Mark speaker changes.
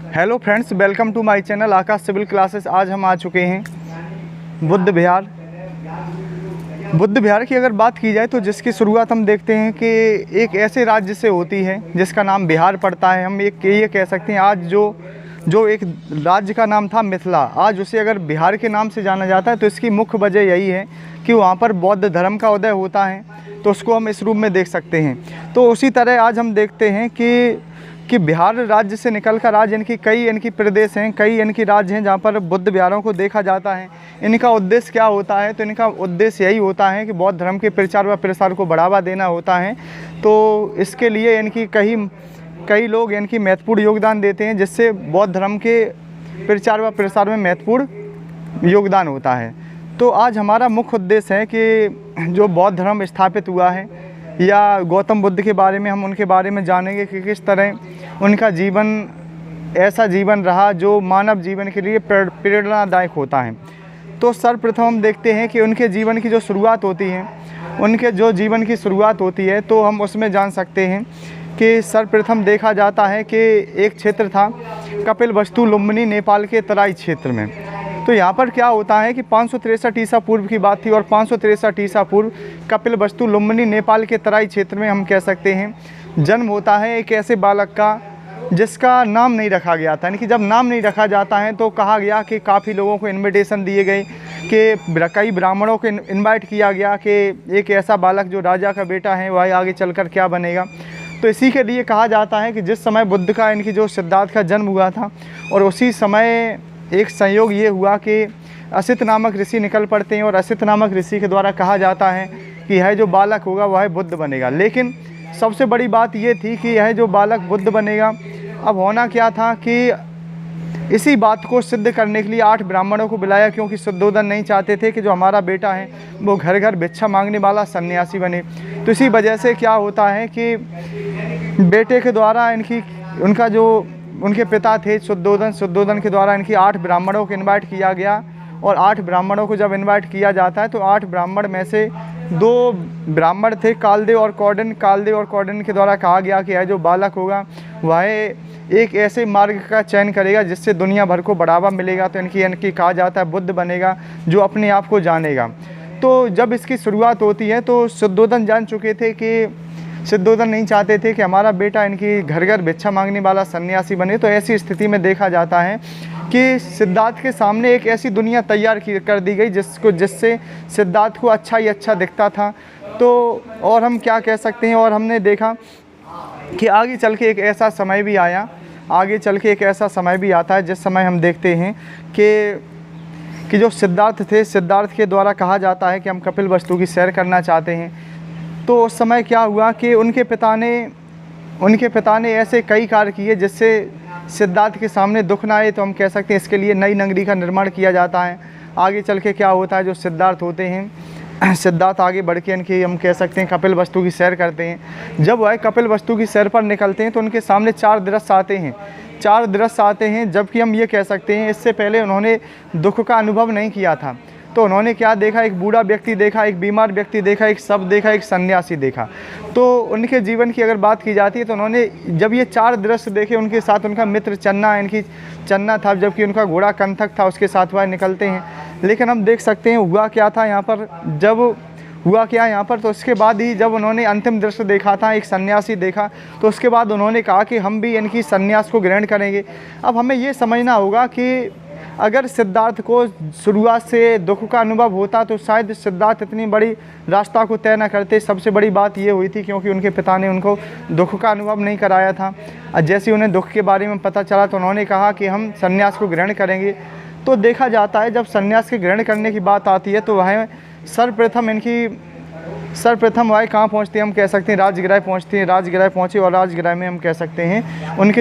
Speaker 1: Hello friends, welcome to my channel Aakash civil classes. आज हम आ चुके हैं बुद्ध विहार। बुद्ध विहार की अगर बात की जाए तो जिसकी शुरुआत हम देखते हैं कि एक ऐसे राज्य से होती है जिसका नाम बिहार पड़ता है। हम ये कह सकते हैं आज जो एक राज्य का नाम था मिथिला, आज उसे अगर बिहार के नाम से जाना जाता है तो इसकी मुख्य वजह यही है कि वहाँ पर बौद्ध धर्म का उदय होता है, तो उसको हम इस रूप में देख सकते हैं। तो उसी तरह आज हम देखते हैं कि बिहार राज्य से निकलकर आज कई प्रदेश हैं, कई राज्य हैं जहाँ पर बुद्ध विहारों को देखा जाता है। इनका उद्देश्य क्या होता है? तो इनका उद्देश्य यही होता है कि बौद्ध धर्म के प्रचार व प्रसार को बढ़ावा देना होता है। तो इसके लिए कई लोग महत्वपूर्ण योगदान देते हैं, जिससे बौद्ध धर्म के प्रचार व प्रसार में महत्वपूर्ण योगदान होता है। तो आज हमारा मुख्य उद्देश्य है कि जो बौद्ध धर्म स्थापित हुआ है या गौतम बुद्ध के बारे में हम उनके बारे में जानेंगे कि किस तरह उनका जीवन ऐसा जीवन रहा जो मानव जीवन के लिए प्रेरणादायक होता है। तो सर्वप्रथम हम देखते हैं कि उनके जीवन की जो शुरुआत होती है, उनके जो जीवन की शुरुआत होती है तो हम उसमें जान सकते हैं कि सर्वप्रथम देखा जाता है कि एक क्षेत्र था कपिलवस्तु लुम्बिनी, नेपाल के तराई क्षेत्र में। तो यहाँ पर क्या होता है कि 563 ईसा पूर्व की बात थी और 563 ईसा पूर्व कपिलवस्तु लुम्बिनी, नेपाल के तराई क्षेत्र में हम कह सकते हैं जन्म होता है एक ऐसे बालक का जिसका नाम नहीं रखा गया था। यानी कि जब नाम नहीं रखा जाता है तो कहा गया कि काफ़ी लोगों को इनविटेशन दिए गए कि कई ब्राह्मणों को इनवाइट किया गया कि एक ऐसा बालक जो राजा का बेटा है वह आगे चलकर क्या बनेगा। तो इसी के लिए कहा जाता है कि जिस समय बुद्ध का जो सिद्धार्थ का जन्म हुआ था और उसी समय एक संयोग ये हुआ कि असित नामक ऋषि निकल पड़ते हैं और असित नामक ऋषि के द्वारा कहा जाता है कि यह जो बालक होगा वह बुद्ध बनेगा। लेकिन सबसे बड़ी बात ये थी कि यह जो बालक बुद्ध बनेगा, अब होना क्या था कि इसी बात को सिद्ध करने के लिए 8 ब्राह्मणों को बुलाया, क्योंकि शुद्धोदन नहीं चाहते थे कि जो हमारा बेटा है वो घर घर भिक्षा मांगने वाला सन्यासी बने। तो इसी वजह से क्या होता है कि बेटे के द्वारा उनके पिता थे शुद्धोदन के द्वारा 8 ब्राह्मणों को इनवाइट किया गया। और 8 ब्राह्मणों को जब इनवाइट किया जाता है तो 8 ब्राह्मण में से 2 ब्राह्मण थे कालदेव और कौंडिन्य के द्वारा कहा गया कि यह जो बालक होगा वह एक ऐसे मार्ग का चयन करेगा जिससे दुनिया भर को बढ़ावा मिलेगा। तो इनकी कहा जाता है बुद्ध बनेगा जो अपने आप को जानेगा। तो जब इसकी शुरुआत होती है तो शुद्धोदन जान चुके थे कि शुद्धोदन नहीं चाहते थे कि हमारा बेटा घर घर भिक्षा मांगने वाला सन्यासी बने। तो ऐसी स्थिति में देखा जाता है कि सिद्धार्थ के सामने एक ऐसी दुनिया तैयार कर दी गई जिससे सिद्धार्थ को अच्छा ही अच्छा दिखता था। तो और हम क्या कह सकते हैं, और हमने देखा कि आगे चल के एक ऐसा समय भी आता है जिस समय हम देखते हैं कि जो सिद्धार्थ के द्वारा कहा जाता है कि हम कपिलवस्तु की सैर करना चाहते हैं। तो उस समय क्या हुआ कि उनके पिता ने ऐसे कई कार्य किए जिससे सिद्धार्थ के सामने दुख ना आए। तो हम कह सकते हैं इसके लिए नई नगरी का निर्माण किया जाता है। आगे चल के क्या होता है, जो सिद्धार्थ होते हैं, सिद्धार्थ आगे बढ़ के हम कह सकते हैं कपिलवस्तु की सैर करते हैं। जब वह कपिलवस्तु की सैर पर निकलते हैं तो उनके सामने 4 दृश्य आते हैं, जबकि हम ये कह सकते हैं इससे पहले उन्होंने दुख का अनुभव नहीं किया था। तो उन्होंने क्या देखा? एक बूढ़ा व्यक्ति देखा, एक बीमार व्यक्ति देखा, एक शव देखा, एक सन्यासी देखा। तो उनके जीवन की अगर बात की जाती है तो उन्होंने जब ये 4 दृश्य देखे, उनके साथ उनका मित्र चन्ना था, जबकि उनका घोड़ा कंथक था, उसके साथ वह निकलते हैं। लेकिन हम देख सकते हैं हुआ क्या यहाँ पर। तो उसके बाद ही जब उन्होंने अंतिम दृश्य देखा था, एक सन्यासी देखा, तो उसके बाद उन्होंने कहा कि हम भी सन्यास को ग्रहण करेंगे। अब हमें ये समझना होगा कि अगर सिद्धार्थ को शुरुआत से दुख का अनुभव होता तो शायद सिद्धार्थ इतनी बड़ी रास्ता को तय न करते। सबसे बड़ी बात ये हुई थी क्योंकि उनके पिता ने उनको दुख का अनुभव नहीं कराया था। जैसे उन्हें दुख के बारे में पता चला तो उन्होंने कहा कि हम सन्यास को ग्रहण करेंगे। तो देखा जाता है जब सन्यास के ग्रहण करने की बात आती है तो वह सर्वप्रथम वह कहाँ पहुँचती है, हम कह सकते हैं राजगृह पहुँचती हैं। राजगृह पहुँची और राजगृह में हम कह सकते हैं उनके